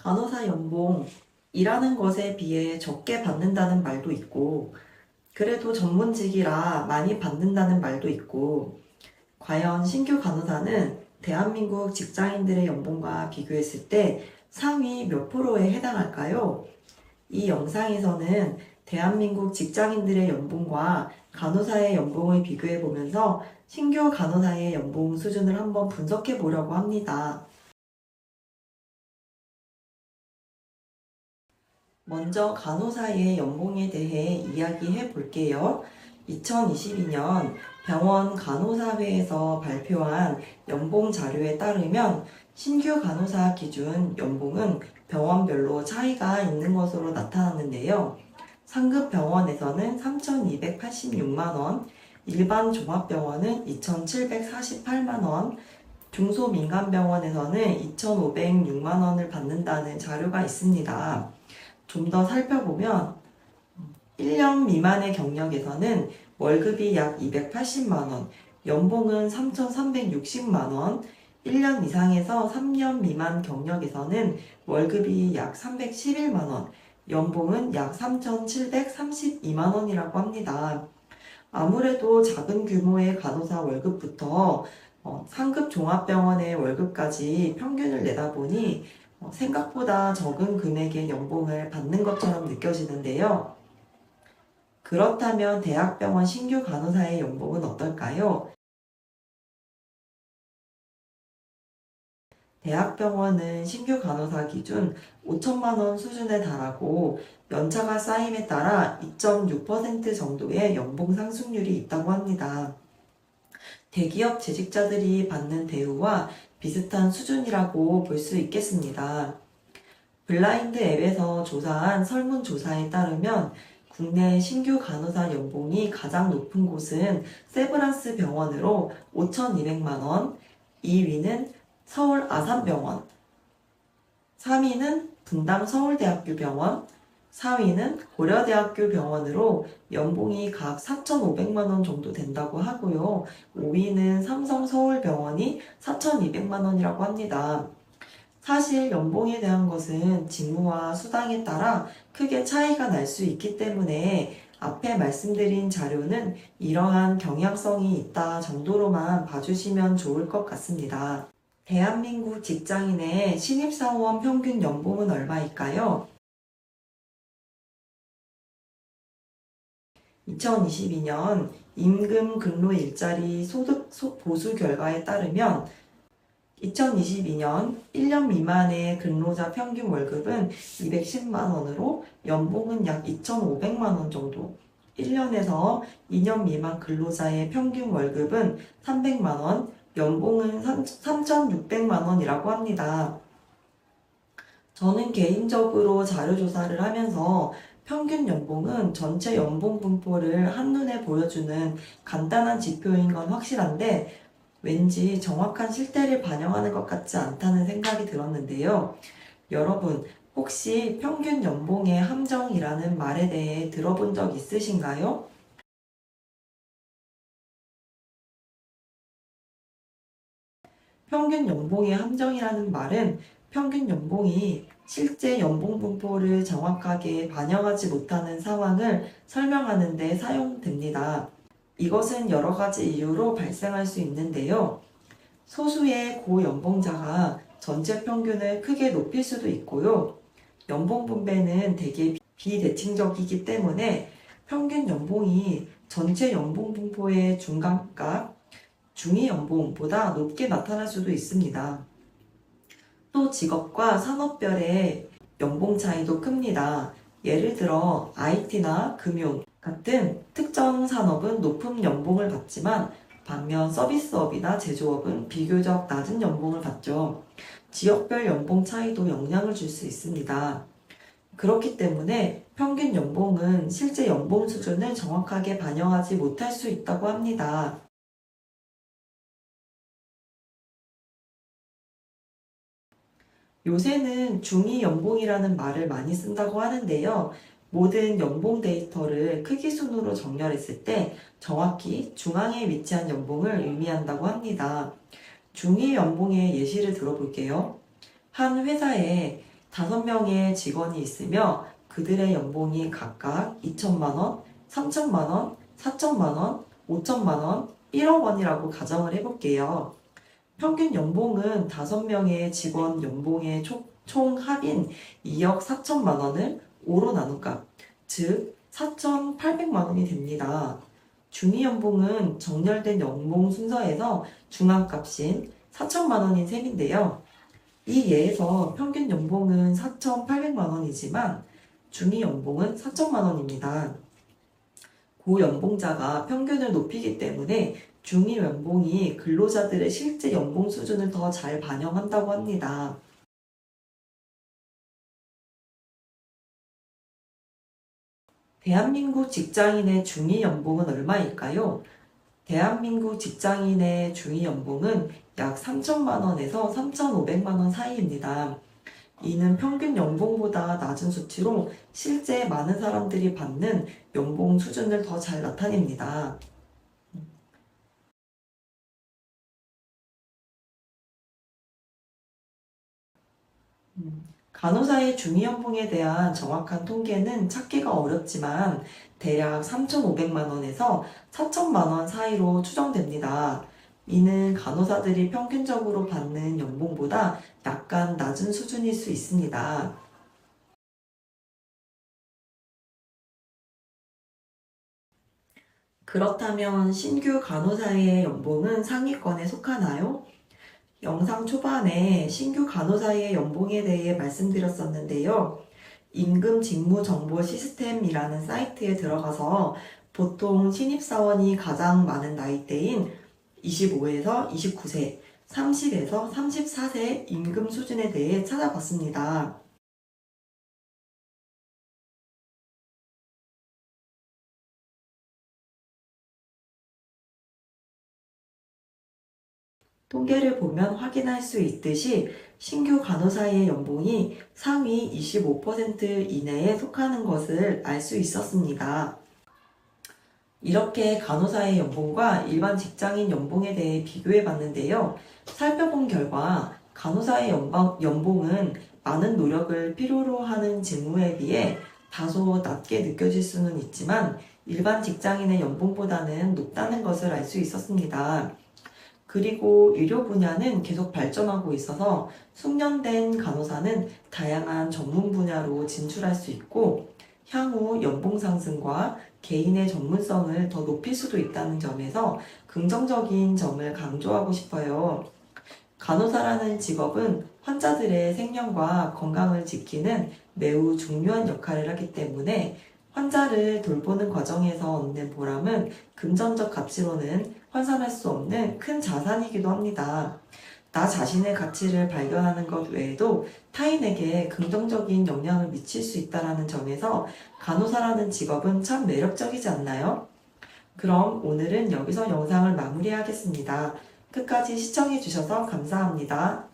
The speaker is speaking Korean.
간호사 연봉, 일하는 것에 비해 적게 받는다는 말도 있고, 그래도 전문직이라 많이 받는다는 말도 있고, 과연 신규 간호사는 대한민국 직장인들의 연봉과 비교했을 때 상위 몇 프로에 해당할까요? 이 영상에서는 대한민국 직장인들의 연봉과 간호사의 연봉을 비교해 보면서 신규 간호사의 연봉 수준을 한번 분석해 보려고 합니다. 먼저 간호사의 연봉에 대해 이야기해 볼게요. 2022년 병원 간호사회에서 발표한 연봉 자료에 따르면 신규 간호사 기준 연봉은 병원별로 차이가 있는 것으로 나타났는데요. 상급 병원에서는 3,286만원, 일반 종합병원은 2,748만원, 중소민간병원에서는 2,506만원을 받는다는 자료가 있습니다. 좀 더 살펴보면 1년 미만의 경력에서는 월급이 약 280만원, 연봉은 3,360만원, 1년 이상에서 3년 미만 경력에서는 월급이 약 311만원, 연봉은 약 3,732만원이라고 합니다. 아무래도 작은 규모의 간호사 월급부터 상급 종합병원의 월급까지 평균을 내다 보니 생각보다 적은 금액의 연봉을 받는 것처럼 느껴지는데요. 그렇다면 대학병원 신규 간호사의 연봉은 어떨까요? 대학병원은 신규 간호사 기준 5천만 원 수준에 달하고 연차가 쌓임에 따라 2.6% 정도의 연봉 상승률이 있다고 합니다. 대기업 재직자들이 받는 대우와 비슷한 수준이라고 볼 수 있겠습니다. 블라인드 앱에서 조사한 설문조사에 따르면 국내 신규 간호사 연봉이 가장 높은 곳은 세브란스 병원으로 5,200만원, 2위는 서울 아산병원, 3위는 분당 서울대학교 병원, 4위는 고려대학교 병원으로 연봉이 각 4,500만원 정도 된다고 하고요. 5위는 삼성서울병원이 4,200만원이라고 합니다. 사실 연봉에 대한 것은 직무와 수당에 따라 크게 차이가 날 수 있기 때문에 앞에 말씀드린 자료는 이러한 경향성이 있다 정도로만 봐주시면 좋을 것 같습니다. 대한민국 직장인의 신입사원 평균 연봉은 얼마일까요? 2022년 임금 근로 일자리 소득 보수 결과에 따르면 2022년 1년 미만의 근로자 평균 월급은 210만원으로 연봉은 약 2,500만원 정도, 1년에서 2년 미만 근로자의 평균 월급은 300만원, 연봉은 3,600만원이라고 합니다. 저는 개인적으로 자료조사를 하면서 평균 연봉은 전체 연봉 분포를 한눈에 보여주는 간단한 지표인 건 확실한데 왠지 정확한 실태를 반영하는 것 같지 않다는 생각이 들었는데요. 여러분, 혹시 평균 연봉의 함정이라는 말에 대해 들어본 적 있으신가요? 평균 연봉의 함정이라는 말은 평균 연봉이 실제 연봉 분포를 정확하게 반영하지 못하는 상황을 설명하는 데 사용됩니다. 이것은 여러 가지 이유로 발생할 수 있는데요. 소수의 고연봉자가 전체 평균을 크게 높일 수도 있고요. 연봉 분배는 되게 비대칭적이기 때문에 평균 연봉이 전체 연봉 분포의 중간값, 중위 연봉보다 높게 나타날 수도 있습니다. 또 직업과 산업별의 연봉 차이도 큽니다. 예를 들어 IT나 금융 같은 특정 산업은 높은 연봉을 받지만 반면 서비스업이나 제조업은 비교적 낮은 연봉을 받죠. 지역별 연봉 차이도 영향을 줄 수 있습니다. 그렇기 때문에 평균 연봉은 실제 연봉 수준을 정확하게 반영하지 못할 수 있다고 합니다. 요새는 중위 연봉이라는 말을 많이 쓴다고 하는데요. 모든 연봉 데이터를 크기 순으로 정렬했을 때 정확히 중앙에 위치한 연봉을 의미한다고 합니다. 중위 연봉의 예시를 들어볼게요. 한 회사에 5명의 직원이 있으며 그들의 연봉이 각각 2천만 원, 3천만 원, 4천만 원, 5천만 원, 1억 원이라고 가정을 해볼게요. 평균 연봉은 5명의 직원 연봉의 총 합인 2억 4천만 원을 5로 나눈 값, 즉 4,800만 원이 됩니다. 중위 연봉은 정렬된 연봉 순서에서 중앙값인 4천만 원인 셈인데요. 이 예에서 평균 연봉은 4,800만 원이지만 중위 연봉은 4천만 원입니다. 고연봉자가 평균을 높이기 때문에 중위 연봉이 근로자들의 실제 연봉 수준을 더 잘 반영한다고 합니다. 대한민국 직장인의 중위 연봉은 얼마일까요? 대한민국 직장인의 중위 연봉은 약 3천만 원에서 3,500만 원 사이입니다. 이는 평균 연봉보다 낮은 수치로 실제 많은 사람들이 받는 연봉 수준을 더 잘 나타냅니다. 간호사의 중위 연봉에 대한 정확한 통계는 찾기가 어렵지만 대략 3,500만 원에서 4천만 원 사이로 추정됩니다. 이는 간호사들이 평균적으로 받는 연봉보다 약간 낮은 수준일 수 있습니다. 그렇다면 신규 간호사의 연봉은 상위권에 속하나요? 영상 초반에 신규 간호사의 연봉에 대해 말씀드렸었는데요. 임금 직무 정보 시스템이라는 사이트에 들어가서 보통 신입사원이 가장 많은 나이대인 25에서 29세, 30에서 34세 임금 수준에 대해 찾아봤습니다. 통계를 보면 확인할 수 있듯이 신규 간호사의 연봉이 상위 25% 이내에 속하는 것을 알 수 있었습니다. 이렇게 간호사의 연봉과 일반 직장인 연봉에 대해 비교해 봤는데요. 살펴본 결과 간호사의 연봉은 많은 노력을 필요로 하는 직무에 비해 다소 낮게 느껴질 수는 있지만 일반 직장인의 연봉보다는 높다는 것을 알 수 있었습니다. 그리고 의료 분야는 계속 발전하고 있어서 숙련된 간호사는 다양한 전문 분야로 진출할 수 있고 향후 연봉 상승과 개인의 전문성을 더 높일 수도 있다는 점에서 긍정적인 점을 강조하고 싶어요. 간호사라는 직업은 환자들의 생명과 건강을 지키는 매우 중요한 역할을 하기 때문에 환자를 돌보는 과정에서 얻는 보람은 금전적 가치로는 환산할 수 없는 큰 자산이기도 합니다. 나 자신의 가치를 발견하는 것 외에도 타인에게 긍정적인 영향을 미칠 수 있다는 점에서 간호사라는 직업은 참 매력적이지 않나요? 그럼 오늘은 여기서 영상을 마무리하겠습니다. 끝까지 시청해주셔서 감사합니다.